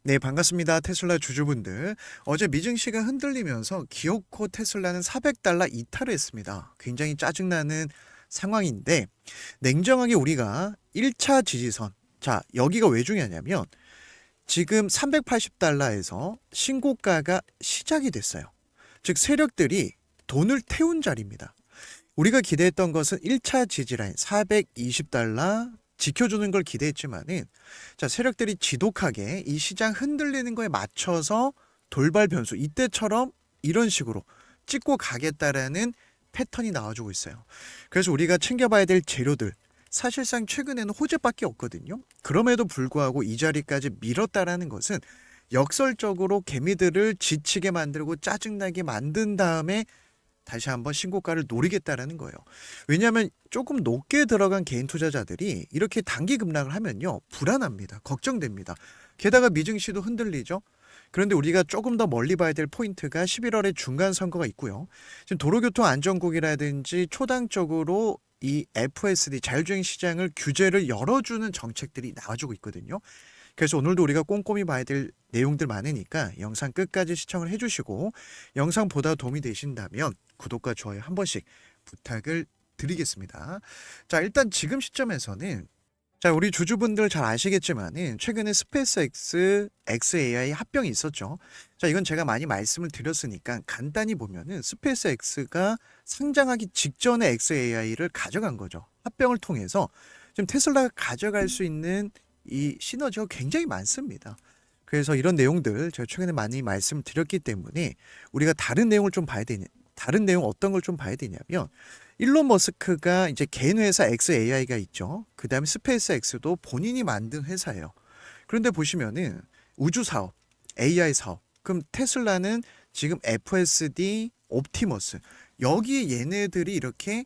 네, 반갑습니다. 테슬라 주주분들. 어제 미증시가 흔들리면서 기어코 테슬라는 $400 이탈을 했습니다. 굉장히 짜증나는 상황인데, 냉정하게 우리가 1차 지지선, 자, 여기가 왜 중요하냐면, 지금 $380에서 신고가가 시작이 됐어요. 즉, 세력들이 돈을 태운 자리입니다. 우리가 기대했던 것은 1차 지지라인 $420 지켜주는 걸 기대했지만은, 자, 세력들이 지독하게 이 시장 흔들리는 거에 맞춰서 돌발 변수, 이때처럼 이런 식으로 찍고 가겠다라는 패턴이 나와주고 있어요. 그래서 우리가 챙겨봐야 될 재료들, 사실상 최근에는 호재밖에 없거든요. 그럼에도 불구하고 이 자리까지 밀었다라는 것은 역설적으로 개미들을 지치게 만들고 짜증나게 만든 다음에 다시 한번 신고가를 노리겠다라는 거예요. 왜냐하면 조금 높게 들어간 개인 투자자들이 이렇게 단기 급락을 하면요, 불안합니다. 걱정됩니다. 게다가 미증시도 흔들리죠. 그런데 우리가 조금 더 멀리 봐야 될 포인트가 11월에 중간 선거가 있고요. 지금 도로교통 안전국이라든지 초당적으로 이 FSD 자율주행 시장을 규제를 열어주는 정책들이 나와주고 있거든요. 그래서 오늘도 우리가 꼼꼼히 봐야 될 내용들 많으니까 영상 끝까지 시청을 해주시고, 영상 보다 도움이 되신다면 구독과 좋아요 한 번씩 부탁을 드리겠습니다. 자, 일단 지금 시점에서는, 자, 우리 주주분들 잘 아시겠지만은 최근에 스페이스X, xAI 합병이 있었죠. 자, 이건 제가 많이 말씀을 드렸으니까 간단히 보면은 스페이스X가 상장하기 직전에 xAI를 가져간 거죠. 합병을 통해서 지금 테슬라가 가져갈 수 있는 이 시너지가 굉장히 많습니다. 그래서 이런 내용들 제가 최근에 많이 말씀드렸기 때문에 우리가 다른 내용을 좀 봐야 되냐, 다른 내용 어떤 걸 좀 봐야 되냐면, 일론 머스크가 이제 개인 회사 xAI가 있죠. 그 다음에 스페이스X도 본인이 만든 회사예요. 그런데 보시면은 우주 사업, AI 사업, 그럼 테슬라는 지금 FSD, 옵티머스, 여기 얘네들이 이렇게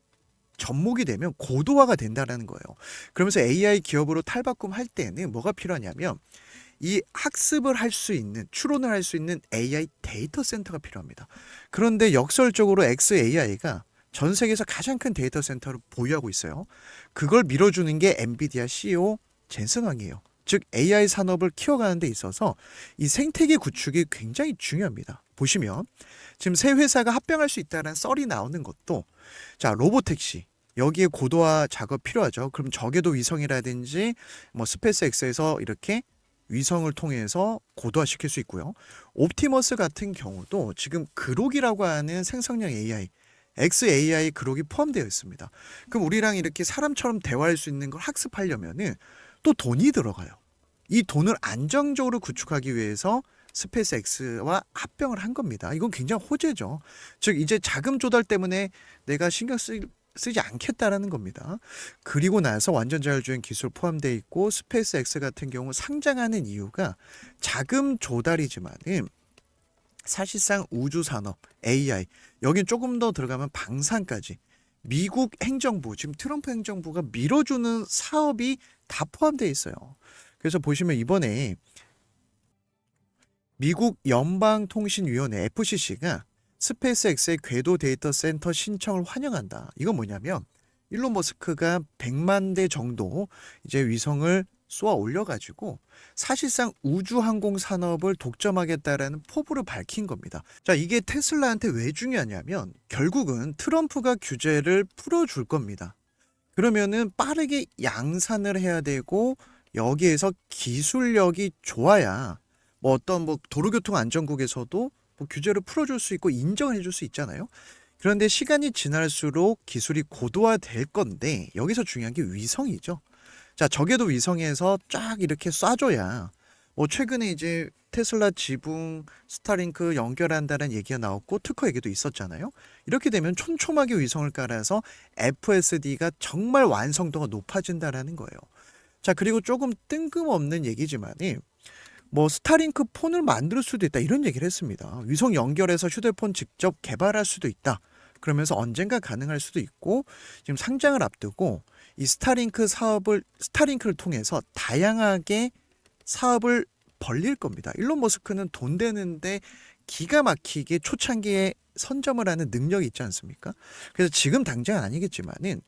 접목이 되면 고도화가 된다는 거예요. 그러면서 AI 기업으로 탈바꿈할 때는 뭐가 필요하냐면, 이 학습을 할 수 있는, 추론을 할 수 있는 AI 데이터 센터가 필요합니다. 그런데 역설적으로 xAI가 전 세계에서 가장 큰 데이터 센터를 보유하고 있어요. 그걸 밀어주는 게 엔비디아 CEO 젠슨 황이에요. 즉 AI 산업을 키워가는 데 있어서 이 생태계 구축이 굉장히 중요합니다. 보시면 지금 세 회사가 합병할 수 있다는 썰이 나오는 것도, 자, 로보택시, 여기에 고도화 작업 필요하죠. 그럼 저궤도 위성이라든지 뭐 스페이스X에서 이렇게 위성을 통해서 고도화시킬 수 있고요. 옵티머스 같은 경우도 지금 그록이라고 하는 생성형 AI, xAI 그록이 포함되어 있습니다. 그럼 우리랑 이렇게 사람처럼 대화할 수 있는 걸 학습하려면은 또 돈이 들어가요. 이 돈을 안정적으로 구축하기 위해서 스페이스X와 합병을 한 겁니다. 이건 굉장히 호재죠. 즉 이제 자금 조달 때문에 내가 쓰지 않겠다라는 겁니다. 그리고 나서 완전 자율주행 기술 포함되어 있고, 스페이스X 같은 경우 상장하는 이유가 자금 조달이지만은 사실상 우주산업, AI, 여긴 조금 더 들어가면 방산까지 미국 행정부, 지금 트럼프 행정부가 밀어주는 사업이 다 포함되어 있어요. 그래서 보시면 이번에 미국 연방통신위원회 FCC가 스페이스X의 궤도 데이터 센터 신청을 환영한다. 이건 뭐냐면 일론 머스크가 100만 대 정도 이제 위성을 쏘아 올려가지고 사실상 우주항공 산업을 독점하겠다라는 포부를 밝힌 겁니다. 자, 이게 테슬라한테 왜 중요하냐면 결국은 트럼프가 규제를 풀어줄 겁니다. 그러면은 빠르게 양산을 해야 되고, 여기에서 기술력이 좋아야 뭐 어떤 뭐 도로교통 안전국에서도 뭐 규제를 풀어줄 수 있고 인정을 해줄 수 있잖아요. 그런데 시간이 지날수록 기술이 고도화될 건데, 여기서 중요한 게 위성이죠. 자, 저궤도 위성에서 쫙 이렇게 쏴줘야, 뭐 최근에 이제 테슬라 지붕 스타링크 연결한다는 얘기가 나왔고 특허 얘기도 있었잖아요. 이렇게 되면 촘촘하게 위성을 깔아서 FSD가 정말 완성도가 높아진다라는 거예요. 자, 그리고 조금 뜬금없는 얘기지만 뭐 스타링크 폰을 만들 수도 있다, 이런 얘기를 했습니다. 위성 연결해서 휴대폰 직접 개발할 수도 있다. 그러면서 언젠가 가능할 수도 있고, 지금 상장을 앞두고 이 스타링크를 통해서 다양하게 사업을 벌릴 겁니다. 일론 머스크는 돈 되는데 기가 막히게 초창기에 선점을 하는 능력이 있지 않습니까? 그래서 지금 당장은 아니겠지만은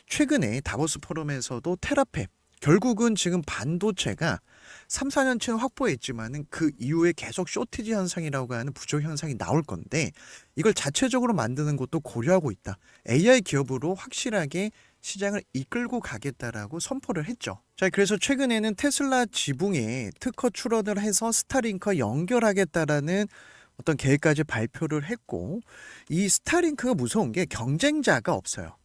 최근에 다보스 포럼에서도 테라팹, 결국은 지금 반도체가 3, 4년치는 확보했지만은 그 이후에 계속 쇼티지 현상이라고 하는 부족 현상이 나올 건데 이걸 자체적으로 만드는 것도 고려하고 있다. AI 기업으로 확실하게 시장을 이끌고 가겠다라고 선포를 했죠. 자, 그래서 최근에는 테슬라 지붕에 특허 출원을 해서 스타링크와 연결하겠다라는 어떤 계획까지 발표를 했고 이 스타링크가 무서운 게 경쟁자가 없어요.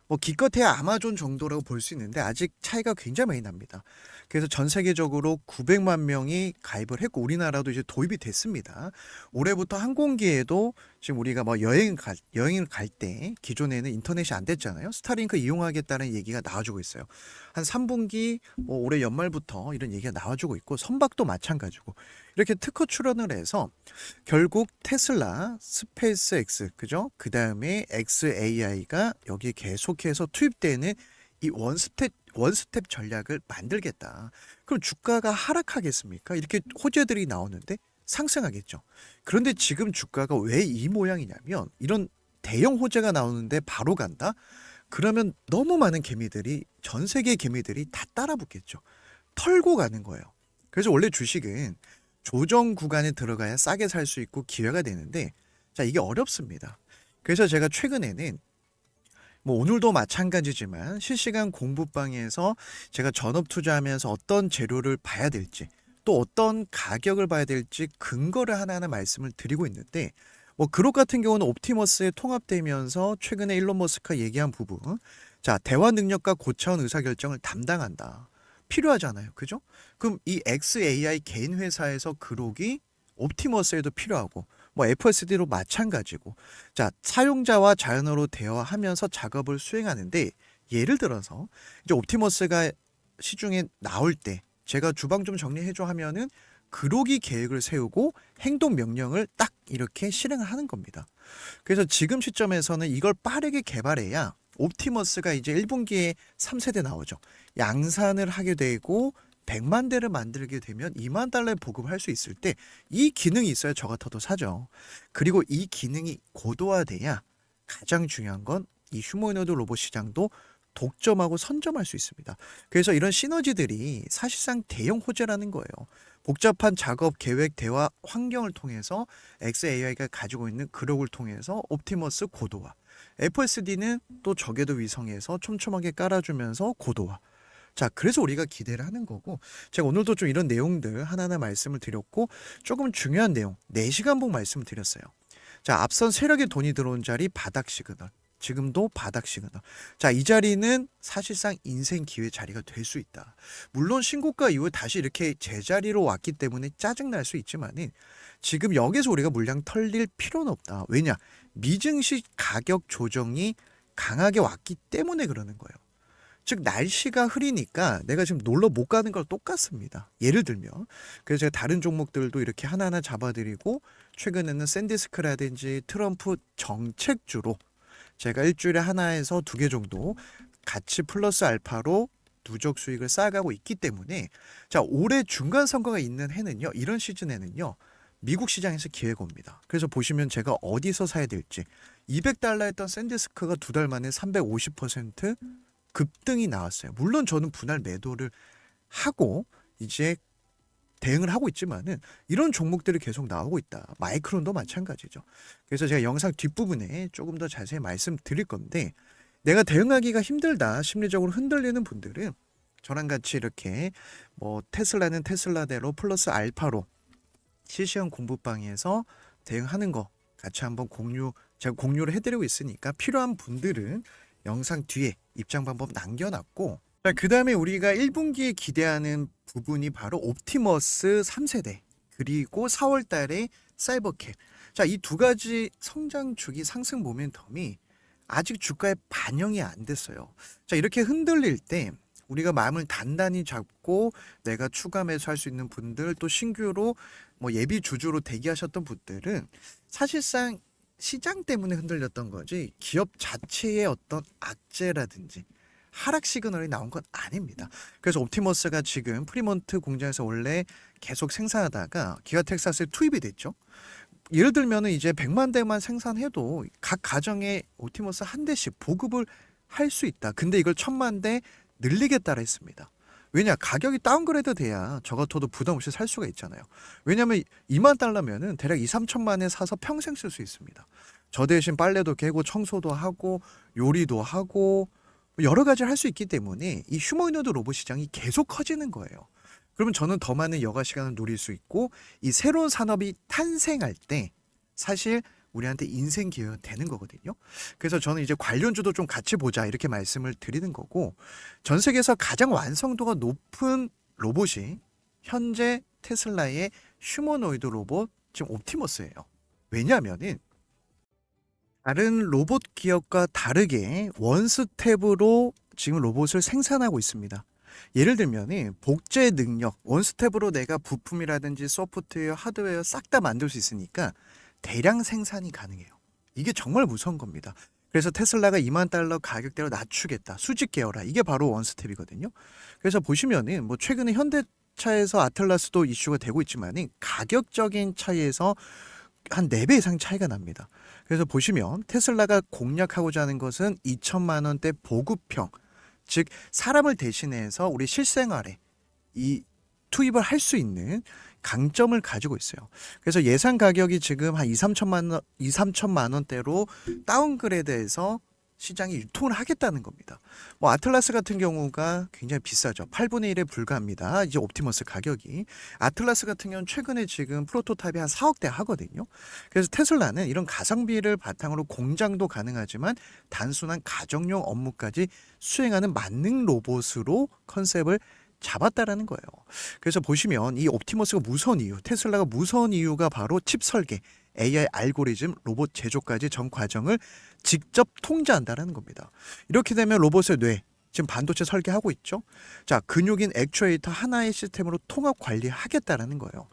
뭐 기껏해야 아마존 정도라고 볼 수 있는데 아직 차이가 굉장히 많이 납니다. 그래서 전 세계적으로 900만 명이 가입을 했고 우리나라도 이제 도입이 됐습니다. 올해부터 항공기에도 지금 우리가 뭐 여행을 갈 때 기존에는 인터넷이 안 됐잖아요. 스타링크 이용하겠다는 얘기가 나와주고 있어요. 한 3분기 뭐 올해 연말부터 이런 얘기가 나와주고 있고 선박도 마찬가지고 이렇게 특허 출원을 해서 결국 테슬라, 스페이스X, 그죠? 그 다음에 xAI가 여기에 계속해서 투입되는 이 원스텝 전략을 만들겠다. 그럼 주가가 하락하겠습니까? 이렇게 호재들이 나오는데 상승하겠죠. 그런데 지금 주가가 왜 이 모양이냐면 이런 대형 호재가 나오는데 바로 간다? 그러면 너무 많은 개미들이 전 세계 개미들이 다 따라 붙겠죠. 털고 가는 거예요. 그래서 원래 주식은 조정 구간에 들어가야 싸게 살 수 있고 기회가 되는데 자 이게 어렵습니다. 그래서 제가 최근에는 뭐 오늘도 마찬가지지만 실시간 공부방에서 제가 전업 투자하면서 어떤 재료를 봐야 될지 또 어떤 가격을 봐야 될지 근거를 하나하나 말씀을 드리고 있는데 뭐 그룹 같은 경우는 옵티머스에 통합되면서 최근에 일론 머스크가 얘기한 부분 자 대화 능력과 고차원 의사결정을 담당한다. 필요하잖아요. 그죠? 그럼 이 xAI 개인 회사에서 그룹이 옵티머스에도 필요하고 뭐 FSD로 마찬가지고 자 사용자와 자연어로 대화하면서 작업을 수행하는데 예를 들어서 이제 옵티머스가 시중에 나올 때 제가 주방 좀 정리해줘 하면은 그로기 계획을 세우고 행동 명령을 딱 이렇게 실행을 하는 겁니다. 그래서 지금 시점에서는 이걸 빠르게 개발해야 옵티머스가 이제 1분기에 3세대 나오죠. 양산을 하게 되고 100만 대를 만들게 되면 2만 달러에 보급할 수 있을 때 이 기능이 있어야 저 같아도 사죠. 그리고 이 기능이 고도화돼야 가장 중요한 건 이 휴머노이드 로봇 시장도 독점하고 선점할 수 있습니다. 그래서 이런 시너지들이 사실상 대형 호재라는 거예요. 복잡한 작업, 계획, 대화 환경을 통해서 xAI가 가지고 있는 그룹을 통해서 옵티머스 고도화, FSD는 또 저궤도 위성에서 촘촘하게 깔아주면서 고도화. 자, 그래서 우리가 기대를 하는 거고 제가 오늘도 좀 이런 내용들 하나하나 말씀을 드렸고 조금 중요한 내용 4시간 복 말씀을 드렸어요. 자, 앞선 세력의 돈이 들어온 자리 바닥 시그널. 지금도 바닥 시그널. 자, 이 자리는 사실상 인생 기회 자리가 될 수 있다. 물론 신고가 이후에 다시 이렇게 제자리로 왔기 때문에 짜증날 수 있지만은 지금 여기서 우리가 물량 털릴 필요는 없다. 왜냐? 미증시 가격 조정이 강하게 왔기 때문에 그러는 거예요. 즉 날씨가 흐리니까 내가 지금 놀러 못 가는 걸 똑같습니다. 예를 들면 그래서 제가 다른 종목들도 이렇게 하나하나 잡아드리고 최근에는 샌디스크라든지 트럼프 정책주로 제가 일주일에 하나에서 2개 정도 같이 플러스 알파로 누적 수익을 쌓아가고 있기 때문에 자 올해 중간 선거가 있는 해는요 이런 시즌에는요 미국 시장에서 기회가 옵니다. 그래서 보시면 제가 어디서 사야 될지 200달러 했던 샌디스크가 2달 만에 350% 급등이 나왔어요. 물론 저는 분할 매도를 하고 이제 대응을 하고 있지만은 이런 종목들이 계속 나오고 있다. 마이크론도 마찬가지죠. 그래서 제가 영상 뒷부분에 조금 더 자세히 말씀드릴 건데 내가 대응하기가 힘들다. 심리적으로 흔들리는 분들은 저랑 같이 이렇게 뭐 테슬라는 테슬라대로 플러스 알파로 실시간 공부방에서 대응하는 거 같이 한번 제가 공유를 해드리고 있으니까 필요한 분들은 영상 뒤에 입장 방법 남겨놨고 자, 그 다음에 우리가 1분기에 기대하는 부분이 바로 옵티머스 3세대 그리고 4월 달에 사이버캡 자, 이 두 가지 성장 주기 상승 모멘텀이 아직 주가에 반영이 안 됐어요. 자, 이렇게 흔들릴 때 우리가 마음을 단단히 잡고 내가 추가 매수할 수 있는 분들 또 신규로 뭐 예비 주주로 대기하셨던 분들은 사실상 시장 때문에 흔들렸던 거지 기업 자체의 어떤 악재라든지 하락 시그널이 나온 건 아닙니다. 그래서 옵티머스가 지금 프리몬트 공장에서 원래 계속 생산하다가 기가 텍사스에 투입이 됐죠. 예를 들면은 이제 100만 대만 생산해도 각 가정에 옵티머스 한 대씩 보급을 할 수 있다. 근데 이걸 1000만 대 늘리겠다라 했습니다. 왜냐? 가격이 다운그레이드 돼야 저 같아도 부담 없이 살 수가 있잖아요. 왜냐면 2만 달러면은 대략 2, 3천만에 사서 평생 쓸 수 있습니다. 저 대신 빨래도 개고 청소도 하고 요리도 하고 여러 가지를 할 수 있기 때문에 이 휴머노이드 로봇 시장이 계속 커지는 거예요. 그러면 저는 더 많은 여가 시간을 누릴 수 있고 이 새로운 산업이 탄생할 때 사실 우리한테 인생 기회가 되는 거거든요. 그래서 저는 이제 관련주도 좀 같이 보자 이렇게 말씀을 드리는 거고 전 세계에서 가장 완성도가 높은 로봇이 현재 테슬라의 휴머노이드 로봇 지금 옵티머스예요. 왜냐하면은 다른 로봇 기업과 다르게 원스텝으로 지금 로봇을 생산하고 있습니다. 예를 들면 복제 능력, 원스텝으로 내가 부품이라든지 소프트웨어, 하드웨어 싹 다 만들 수 있으니까 대량 생산이 가능해요. 이게 정말 무서운 겁니다. 그래서 테슬라가 2만 달러 가격대로 낮추겠다. 수직 계열화. 이게 바로 원스텝이거든요. 그래서 보시면은 뭐 최근에 현대차에서 아틀라스도 이슈가 되고 있지만은 가격적인 차이에서 한 4배 이상 차이가 납니다. 그래서 보시면 테슬라가 공략하고자 하는 것은 2천만 원대 보급형, 즉 사람을 대신해서 우리 실생활에 이 투입을 할 수 있는 강점을 가지고 있어요. 그래서 예상 가격이 지금 한 2, 3천만 원대로 다운그레이드해서 시장에 유통을 하겠다는 겁니다. 뭐 아틀라스 같은 경우가 굉장히 비싸죠. 8분의 1에 불과합니다. 이제 옵티머스 가격이. 아틀라스 같은 경우는 최근에 지금 프로토타입이 한 4억대 하거든요. 그래서 테슬라는 이런 가성비를 바탕으로 공장도 가능하지만 단순한 가정용 업무까지 수행하는 만능 로봇으로 컨셉을 잡았다라는 거예요. 그래서 보시면 이 옵티머스가 무서운 이유, 테슬라가 무서운 이유가 바로 칩 설계, AI 알고리즘, 로봇 제조까지 전 과정을 직접 통제한다라는 겁니다. 이렇게 되면 로봇의 뇌, 지금 반도체 설계하고 있죠. 자, 근육인 액추에이터 하나의 시스템으로 통합 관리하겠다라는 거예요.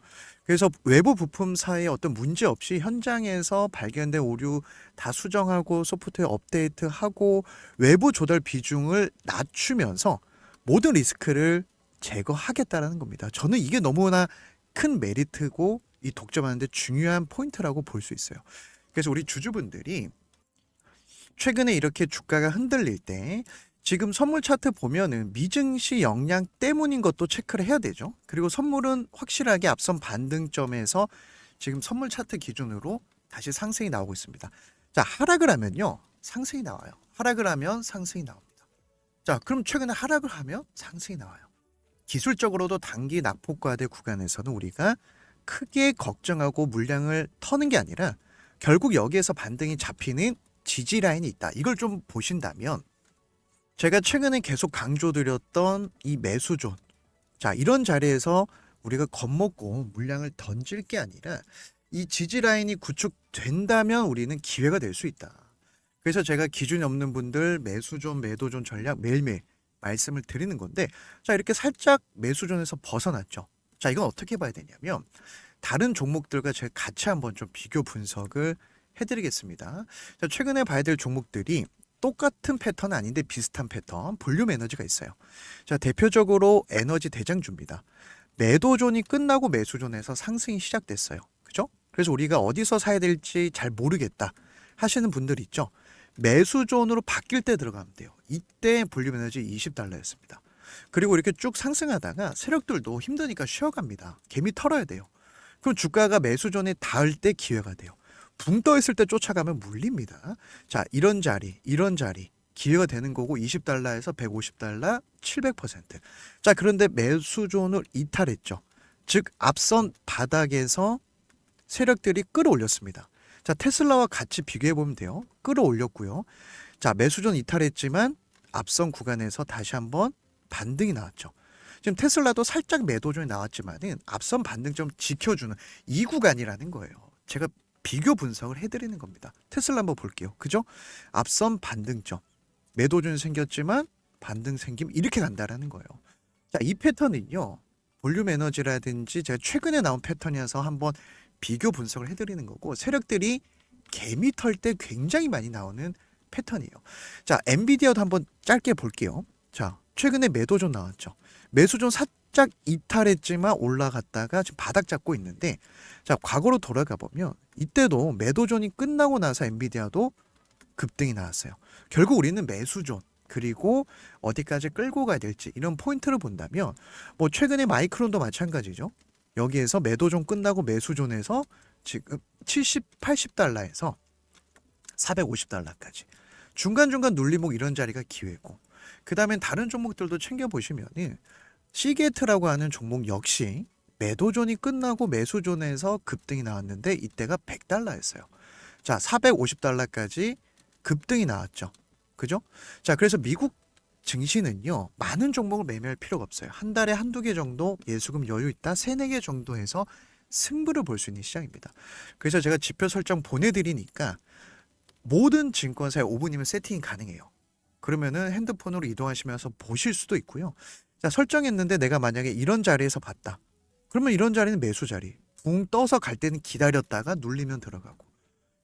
그래서 외부 부품사의 어떤 문제 없이 현장에서 발견된 오류 다 수정하고 소프트웨어 업데이트하고 외부 조달 비중을 낮추면서 모든 리스크를 제거하겠다라는 겁니다. 저는 이게 너무나 큰 메리트고 이 독점하는데 중요한 포인트라고 볼 수 있어요. 그래서 우리 주주분들이 최근에 이렇게 주가가 흔들릴 때 지금 선물 차트 보면은 미증시 영향 때문인 것도 체크를 해야 되죠. 그리고 선물은 확실하게 앞선 반등점에서 지금 선물 차트 기준으로 다시 상승이 나오고 있습니다. 자, 하락을 하면요. 상승이 나와요. 하락을 하면 상승이 나옵니다. 자, 그럼 최근에 하락을 하면 상승이 나와요. 기술적으로도 단기 낙폭과대 구간에서는 우리가 크게 걱정하고 물량을 터는 게 아니라 결국 여기에서 반등이 잡히는 지지 라인이 있다. 이걸 좀 보신다면 제가 최근에 계속 강조드렸던 이 매수존. 자, 이런 자리에서 우리가 겁먹고 물량을 던질 게 아니라 이 지지 라인이 구축된다면 우리는 기회가 될 수 있다. 그래서 제가 기준이 없는 분들 매수존, 매도존 전략 매일매일 말씀을 드리는 건데 자, 이렇게 살짝 매수존에서 벗어났죠. 자, 이건 어떻게 봐야 되냐면 다른 종목들과 제가 같이 한번 좀 비교 분석을 해드리겠습니다. 자, 최근에 봐야 될 종목들이 똑같은 패턴은 아닌데 비슷한 패턴, 볼륨 에너지가 있어요. 자, 대표적으로 에너지 대장주입니다. 매도존이 끝나고 매수존에서 상승이 시작됐어요. 그죠? 그래서 우리가 어디서 사야 될지 잘 모르겠다 하시는 분들 있죠. 매수존으로 바뀔 때 들어가면 돼요. 이때 볼륨 에너지 20달러였습니다. 그리고 이렇게 쭉 상승하다가 세력들도 힘드니까 쉬어갑니다. 개미 털어야 돼요. 그럼 주가가 매수존에 닿을 때 기회가 돼요. 붕 떠 있을 때 쫓아가면 물립니다. 자, 이런 자리 기회가 되는 거고 20달러에서 150달러 700%. 자, 그런데 매수존을 이탈했죠. 즉 앞선 바닥에서 세력들이 끌어올렸습니다. 자, 테슬라와 같이 비교해 보면 돼요. 끌어올렸고요. 자, 매수존 이탈했지만 앞선 구간에서 다시 한번 반등이 나왔죠. 지금 테슬라도 살짝 매도존이 나왔지만은 앞선 반등점 지켜주는 이 구간이라는 거예요. 제가 비교 분석을 해드리는 겁니다. 테슬라 한번 볼게요. 그죠? 앞선 반등점 매도존이 생겼지만 반등 생김 이렇게 간다라는 거예요. 자, 이 패턴은요. 볼륨 에너지라든지 제가 최근에 나온 패턴이어서 한번 비교 분석을 해드리는 거고 세력들이 개미 털 때 굉장히 많이 나오는 패턴이에요. 자, 엔비디아도 한번 짧게 볼게요. 자, 최근에 매도존 나왔죠. 매수존 살짝 이탈했지만 올라갔다가 지금 바닥 잡고 있는데 자, 과거로 돌아가 보면 이때도 매도존이 끝나고 나서 엔비디아도 급등이 나왔어요. 결국 우리는 매수존 그리고 어디까지 끌고 가야 될지 이런 포인트를 본다면 뭐 최근에 마이크론도 마찬가지죠. 여기에서 매도존 끝나고 매수존에서 지금 70, 80달러에서 450달러까지 중간중간 눌림목 이런 자리가 기회고, 그 다음엔 다른 종목들도 챙겨보시면은 시게트라고 하는 종목 역시 매도존이 끝나고 매수존에서 급등이 나왔는데 이때가 100달러였어요. 자, 450달러까지 급등이 나왔죠. 그죠? 자, 그래서 미국 증시는요, 많은 종목을 매매할 필요가 없어요. 한 달에 한두 개 정도 예수금 여유 있다, 세네 개 정도 해서 승부를 볼 수 있는 시장입니다. 그래서 제가 지표 설정 보내드리니까 모든 증권사에 5분이면 세팅이 가능해요. 그러면은 핸드폰으로 이동하시면서 보실 수도 있고요. 자, 설정했는데 내가 만약에 이런 자리에서 봤다. 그러면 이런 자리는 매수 자리. 붕 떠서 갈 때는 기다렸다가 눌리면 들어가고.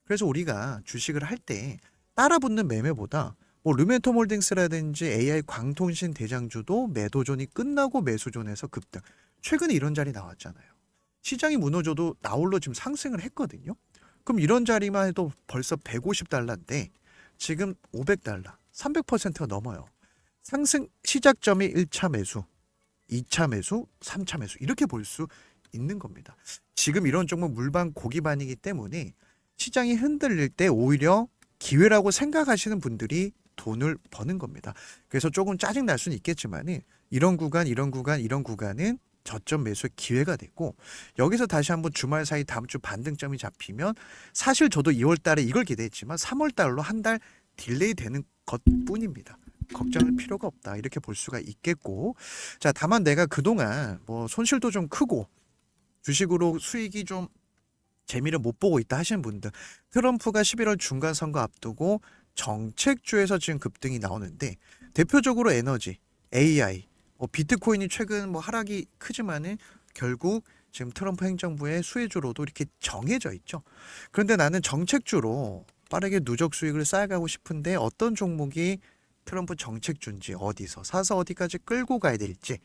그래서 우리가 주식을 할 때 따라붙는 매매보다 뭐 르멘토몰딩스라든지 AI 광통신 대장주도 매도존이 끝나고 매수존에서 급등. 최근에 이런 자리 나왔잖아요. 시장이 무너져도 나홀로 지금 상승을 했거든요. 그럼 이런 자리만 해도 벌써 150달러인데 지금 500달러, 300%가 넘어요. 상승 시작점이 1차 매수, 2차 매수, 3차 매수 이렇게 볼 수 있는 겁니다. 지금 이런 종목 물반 고기반이기 때문에 시장이 흔들릴 때 오히려 기회라고 생각하시는 분들이 돈을 버는 겁니다. 그래서 조금 짜증 날 수는 있겠지만 이런 구간, 이런 구간, 이런 구간은 저점 매수의 기회가 되고, 여기서 다시 한번 주말 사이 다음 주 반등점이 잡히면 사실 저도 2월 달에 이걸 기대했지만 3월 달로 한 달 딜레이 되는 것뿐입니다. 걱정할 필요가 없다 이렇게 볼 수가 있겠고, 자, 다만 내가 그동안 뭐 손실도 좀 크고 주식으로 수익이 좀 재미를 못 보고 있다 하시는 분들, 트럼프가 11월 중간 선거 앞두고 정책주에서 지금 급등이 나오는데 대표적으로 에너지, AI, 비트코인이 최근 뭐 하락이 크지만은 결국 지금 트럼프 행정부의 수혜주로도 이렇게 정해져 있죠. 그런데 나는 정책주로 빠르게 누적 수익을 쌓아가고 싶은데 어떤 종목이 트럼프 정책주인지, 어디서 사서 어디까지 끌고 가야 될지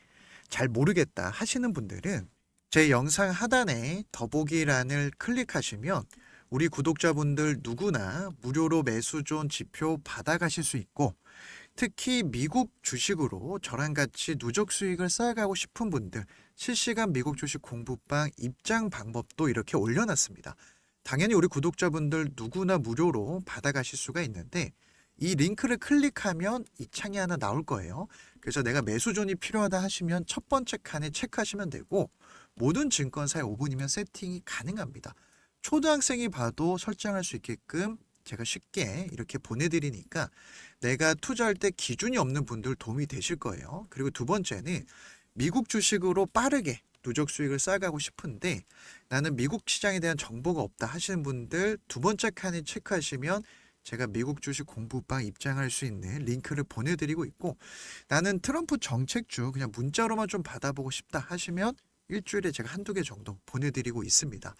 잘 모르겠다 하시는 분들은 제 영상 하단에 더보기란을 클릭하시면 우리 구독자분들 누구나 무료로 매수존 지표 받아가실 수 있고, 특히 미국 주식으로 저랑 같이 누적 수익을 쌓아가고 싶은 분들 실시간 미국 주식 공부방 입장 방법도 이렇게 올려놨습니다. 당연히 우리 구독자분들 누구나 무료로 받아가실 수가 있는데 이 링크를 클릭하면 이 창이 하나 나올 거예요. 그래서 내가 매수존이 필요하다 하시면 첫 번째 칸에 체크하시면 되고, 모든 증권사에 5분이면 세팅이 가능합니다. 초등학생이 봐도 설정할 수 있게끔 제가 쉽게 이렇게 보내드리니까 내가 투자할 때 기준이 없는 분들 도움이 되실 거예요. 그리고 두 번째는 미국 주식으로 빠르게 누적 수익을 쌓아가고 싶은데 나는 미국 시장에 대한 정보가 없다 하시는 분들 두 번째 칸에 체크하시면 제가 미국 주식 공부방 입장할 수 있는 링크를 보내드리고 있고, 나는 트럼프 정책주 그냥 문자로만 좀 받아보고 싶다 하시면 일주일에 제가 한두 개 정도 보내드리고 있습니다.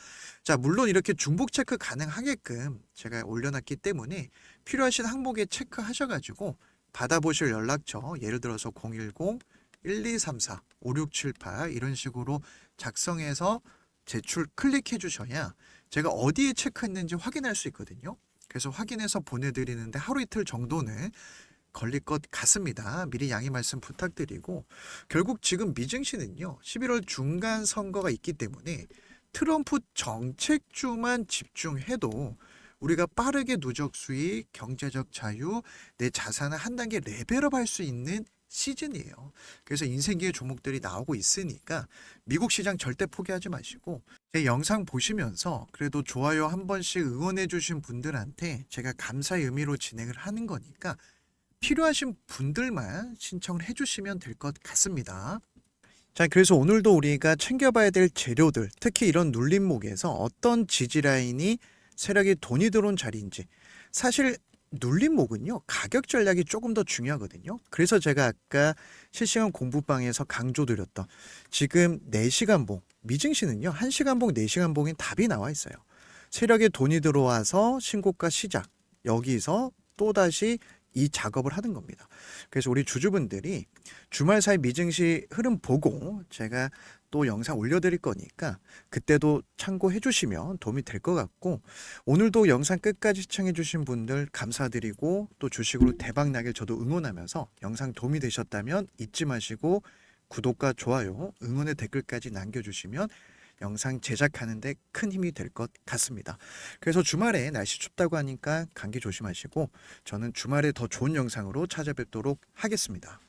자, 물론 이렇게 중복 체크 가능하게끔 제가 올려놨기 때문에 필요하신 항목에 체크하셔가지고 받아보실 연락처, 예를 들어서 010-1234-5678 이런 식으로 작성해서 제출 클릭해 주셔야 제가 어디에 체크했는지 확인할 수 있거든요. 그래서 확인해서 보내드리는데 하루 이틀 정도는 걸릴 것 같습니다. 미리 양해 말씀 부탁드리고, 결국 지금 미증시는요 11월 중간 선거가 있기 때문에 트럼프 정책주만 집중해도 우리가 빠르게 누적 수익, 경제적 자유, 내 자산을 한 단계 레벨업 할 수 있는 시즌이에요. 그래서 인생기회 종목들이 나오고 있으니까 미국 시장 절대 포기하지 마시고 제 영상 보시면서 그래도 좋아요 한 번씩 응원해 주신 분들한테 제가 감사의 의미로 진행을 하는 거니까 필요하신 분들만 신청을 해주시면 될 것 같습니다. 자, 그래서 오늘도 우리가 챙겨봐야 될 재료들, 특히 이런 눌림목에서 어떤 지지라인이 세력이 돈이 들어온 자리인지, 사실 눌림목은요 가격 전략이 조금 더 중요하거든요. 그래서 제가 아까 실시간 공부방에서 강조드렸던 지금 4시간 봉, 미증시는요 1시간 봉, 4시간 봉인 답이 나와 있어요. 세력의 돈이 들어와서 신고가 시작, 여기서 또다시 이 작업을 하는 겁니다. 그래서 우리 주주분들이 주말 사이 미증시 흐름 보고 제가 또 영상 올려드릴 거니까 그때도 참고해 주시면 도움이 될 것 같고, 오늘도 영상 끝까지 시청해 주신 분들 감사드리고 또 주식으로 대박 나길 저도 응원하면서 영상 도움이 되셨다면 잊지 마시고 구독과 좋아요, 응원의 댓글까지 남겨주시면 영상 제작하는데 큰 힘이 될 것 같습니다. 그래서 주말에 날씨 춥다고 하니까 감기 조심하시고 저는 주말에 더 좋은 영상으로 찾아뵙도록 하겠습니다.